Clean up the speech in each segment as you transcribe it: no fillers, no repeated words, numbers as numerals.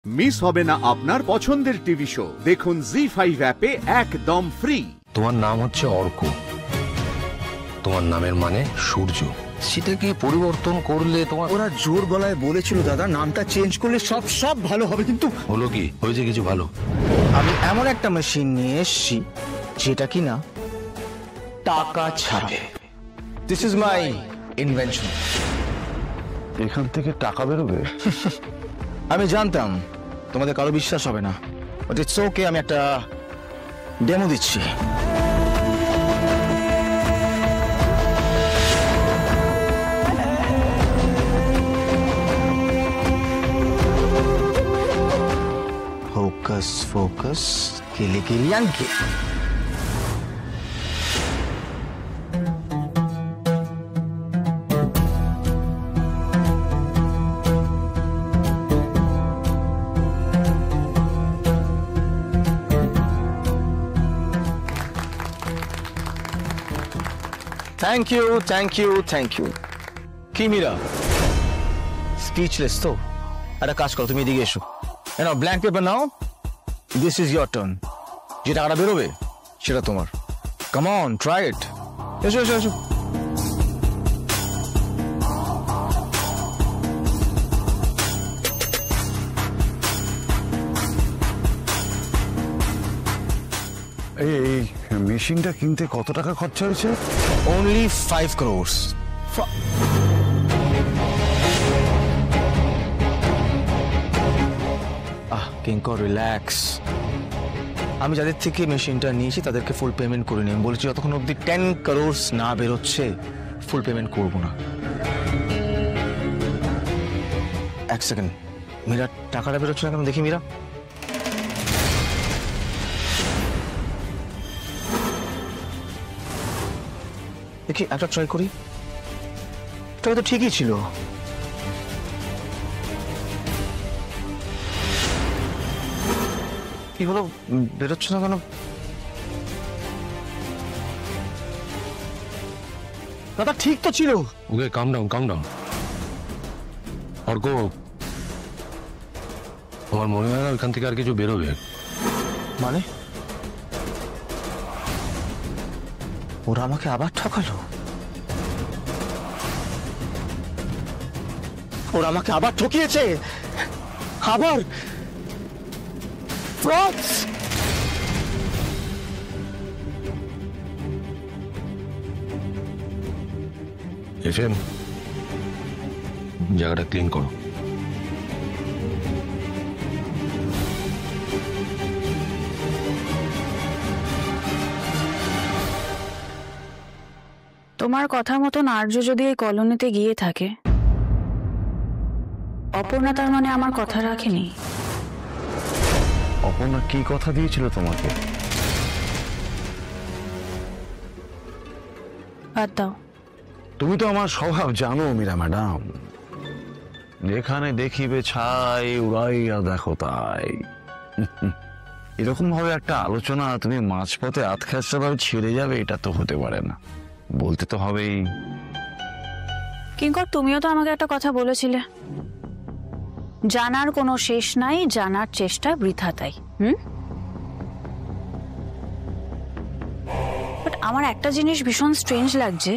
Miss হবে না আপনার পছন্দের টিভি শো। দেখুন জি5 অ্যাপে একদম ফ্রি। তোমার নাম হচ্ছে অর্ক, তোমার নামের মানে সূর্য। সেটাকে পরিবর্তন করলে তোমার... ওরা জোর গলায় বলেছিল দাদা নামটা চেঞ্জ করলে সব ভালো হবে, কিন্তু হলো কি? হয়েছে কিছু ভালো? আমি এমন একটা মেশিন নিয়ে এসেছি যেটা কিনা টাকা ছাড়ে। This is my invention. এখান থেকে টাকা বেরোবে? আমি জানতাম তোমাদের কারো বিশ্বাস হবে না, বাট ইটস ওকে, আমি একটা ডেমো দিচ্ছি। ফোকাস ফোকাস, কেলে কেলিয়ানকে। Thank you thank you thank you. কি মীরা, স্পিচলেস তো? একটা কাজ করো, তুমি এদিকে এসো। নাও ব্ল্যাঙ্ক পেপার নাও, দিস ইজ ইয়োর টার্ন। যে টাকাটা বেরোবে সেটা তোমার। Come on, try it. এসো এসো এসো। এই মেশিনটা কিনতে কত টাকা খরচা হয়েছে? Only 5 crores. কিঙ্কর রিল্যাক্স। আমি যাদের থেকে মেশিনটা নিয়েছি তাদেরকে ফুল পেমেন্ট করে নিই। আমি বলেছি যতক্ষণ অব্দি 10 crores না বেরোচ্ছে ফুল পেমেন্ট করবো না। এক সেকেন্ড, মীরা টাকাটা বেরোচ্ছে না কেন? দেখি মীরা। দেখি একটা ট্রাই করি। ট্রাই তো ঠিকই ছিল। কি হলো, বেরোচ্ছে না কেন? দাদা ঠিক তো ছিল। ওকে কাম ডাউন কাম ডাউন। অর্ক, আমার মনে হয় না ওইখান থেকে আর কিছু বেরোবে। মানে ওরা আমাকে আবার ঠকালো? ওরা আমাকে আবার ঠকিয়েছে, আবার ফ্রডস। এফএম, জায়গাটা ক্লিন করো। তোমার কথা মতন আর্য যদি এই কলোনিতে গিয়ে থাকে, অপর্ণা তার মানে আমার কথা রাখেনি। অপর্ণা কি কথা দিয়েছিল তোমাকে? বাদ দাও। তুমি তো আমার স্বভাব জানো মীরা ম্যাডাম, যেখানে দেখিবে ছাই উড়াইয়া দেখো তাই। এরকম ভাবে একটা আলোচনা তুমি মাঝপথে আধখাস্তা ভাবে ছেড়ে যাবে, এটা তো হতে পারে না। বলতে তো হবেই। কিঙ্কর, তুমিও তো আমাকে একটা কথা বলেছিলে, জানার কোনো শেষ নাই, জানার চেষ্টা বৃথা তাই। বাট আমার একটা জিনিস ভীষণ স্ট্রেঞ্জ লাগছে,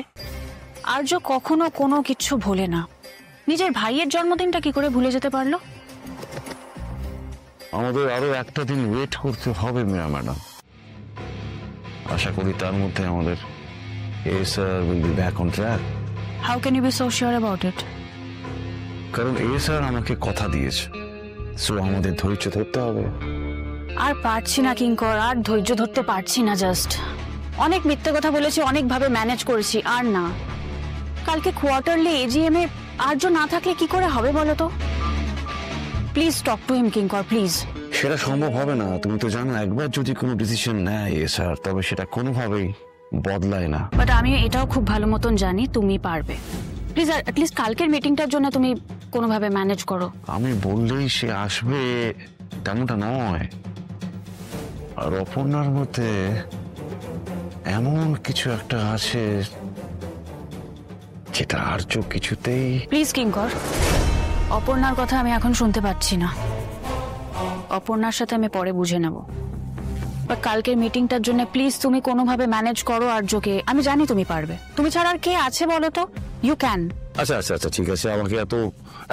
আর্য কখনো কোনো কিছু ভোলে না। নিজের ভাইয়ের জন্মদিনটা কি করে ভুলে যেতে পারলো? আমাদের আরো একটা দিন ওয়েট করতে হবে মীরা ম্যাডাম। আশা করি তার মধ্যে আমাদের sir will be back on track. How can you be so sure about it? কারণ স্যার আমাকে কথা দিয়েছে, সো আমাদের ধৈর্য ধরতে হবে। আর পারছি না কিঙ্কর, আর ধৈর্য ধরতে পারছি না। জাস্ট অনেক মিথ্যে কথা বলেছি, অনেকভাবে ম্যানেজ করেছি, আর না। কালকে কোয়ার্টারলি এজিএম এ আর্য না থাকলে কি করে হবে বলো তো? Please talk to him Kinkar, please. সেটা সম্ভব হবে না, তুমি তো জানো একবার যদি কোনো ডিসিশন নেয় স্যার, তবে সেটা কোনোভাবেই বদলায় না। বাট আমি এটাও খুব ভালো মতন জানি তুমি পারবে। প্লিজ অ্যাটলিস্ট কালকের মিটিংটার জন্য তুমি কোনোভাবে ম্যানেজ করো। আমি বললেই সে আসবে তেমনটা নয়। আর অপর্ণার মধ্যে এমন কিছু একটা আছে যেটা আর্য কিছুতেই। প্লিজ কিঙ্কর, অপর্ণার কথা আমি এখন শুনতে পাচ্ছি না। অপর্ণার সাথে আমি পরে বুঝে নেব। বাট কালকের মিটিংটার জন্য প্লিজ তুমি কোনোভাবে ম্যানেজ করো আর্যকে। আমি জানি তুমি পারবে, তুমি ছাড়া আর কে আছে বলো তো? You can. আচ্ছা আচ্ছা আচ্ছা ঠিক আছে, আমাকে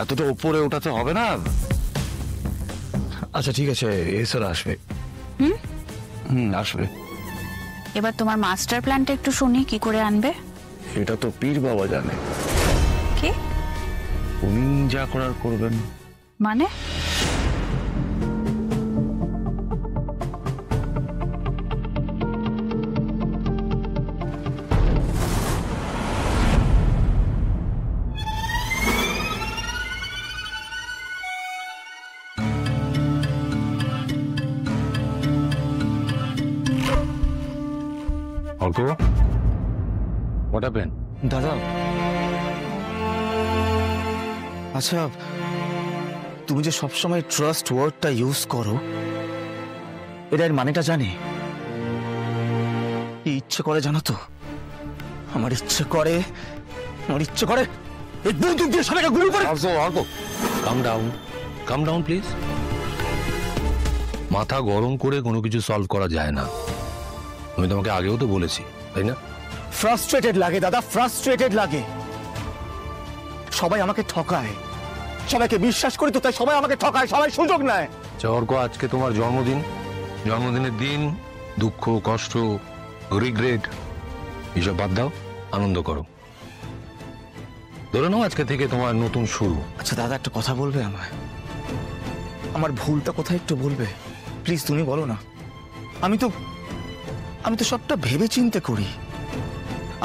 এতটা উপরে ওঠাতে হবে না। আচ্ছা ঠিক আছে, এসে আসবে। আসবে। এবার তোমার মাস্টার প্ল্যানটা একটু শুনি, কি করে আনবে? এটা তো পীর বাবা জানে। কি? উনি যা করার করবেন। মানে? Arka, what happened? দাদা, আচ্ছা তুমি যে সবসময় ট্রাস্ট ওয়ার্ডটা ইউজ করো, এর মানেটা জানি? কি ইচ্ছে করে জানো তো? আমার ইচ্ছে করে এই বন্দুক দিয়ে সবাইকে গুলি করে। অর্ক, কাম ডাউন প্লিজ। মাথা গরম করে কোনো কিছু সলভ করা যায় না, আমি তোমাকে আগেও তো বলেছি, তাই না? ফ্রাস্ট্রেটেড লাগে দাদা, ফ্রাস্ট্রেটেড লাগে। সবাই আমাকে ঠকায়, সবাইকে বিশ্বাস করি তো তাই সবাই আমাকে ঠকায়, সবাই সুযোগ নেয়। অর্ক, আজকে তোমার জন্মদিনের দিন, দুঃখ কষ্ট রিগ্রেট এসব বাদ দাও, আনন্দ করো। ধরে নাও আজকে থেকে তোমার নতুন শুরু। আচ্ছা দাদা, একটা কথা বলবে আমায়? আমার ভুলটা কোথায় একটু বলবে প্লিজ? তুমি বলো না। আমি তো সবটা ভেবে চিন্তে করি।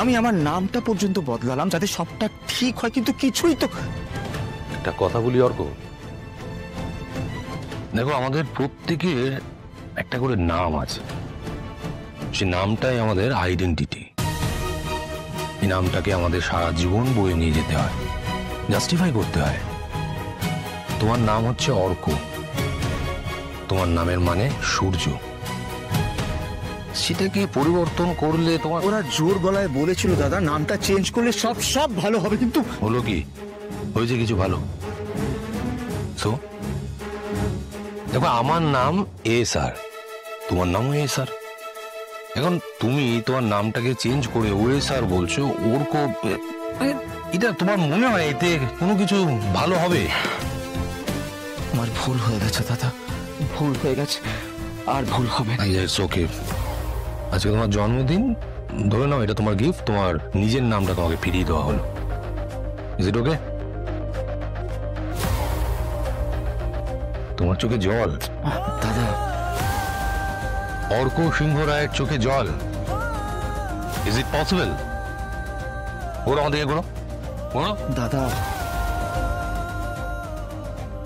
আমি আমার নামটা পর্যন্ত বদলালাম যাতে সবটা ঠিক হয়, কিন্তু কিছুই তো। একটা কথা বলি অর্ক, দেখো আমাদের প্রত্যেকের একটা করে নাম আছে, সে নামটাই আমাদের আইডেন্টিটি। এই নামটাকে আমাদের সারা জীবন বয়ে নিয়ে যেতে হয়, জাস্টিফাই করতে হয়। তোমার নাম হচ্ছে অর্ক, তোমার নামের মানে সূর্য। সেটাকে পরিবর্তন করলে তোমার। ওরা জোর গলায় বলেছিল দাদা নামটা চেঞ্জ করলে সব ভালো হবে, কিন্তু হলো কি? হয়েছে কিছু ভালো? সো দেখো, আমার নাম এসআর, তোমার নামও এসআর। এখন তুমি তোমার নামটাকে চেঞ্জ করে ওএসআর বলছো, অর্ক। এটা তোমার মনে হয় এতে কোনো কিছু ভালো হবে? আমার ভুল হয়ে গেছে দাদা, ভুল হয়ে গেছে, আর ভুল হবে না। It's okay. আজকে তোমার জন্মদিন, ধরে নাও এটা তোমার গিফট, তোমার নিজের নামটা তোমাকে ফিরিয়ে দেওয়া হলো। ইজ ইট ওকে? তোমার চোখে জল দাদা। অর্ক সিংহ রায়ের চোখে জল। Is it possible? ওরা আমাদেরকে করো দাদা।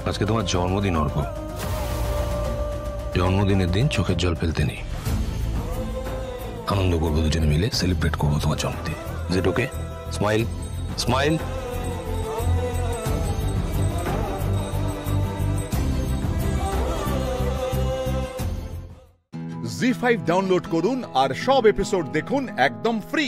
আজকে তোমার জন্মদিন অর্ক, জন্মদিনের দিন চোখের জল ফেলতে নেই। আনন্দ করবো দুজনে মিলে, সেলিব্রেট করবো তোমার জন্মদিন। Is it okay? Smile smile. Zee five download করুন আর সব এপিসোড দেখুন একদম ফ্রি।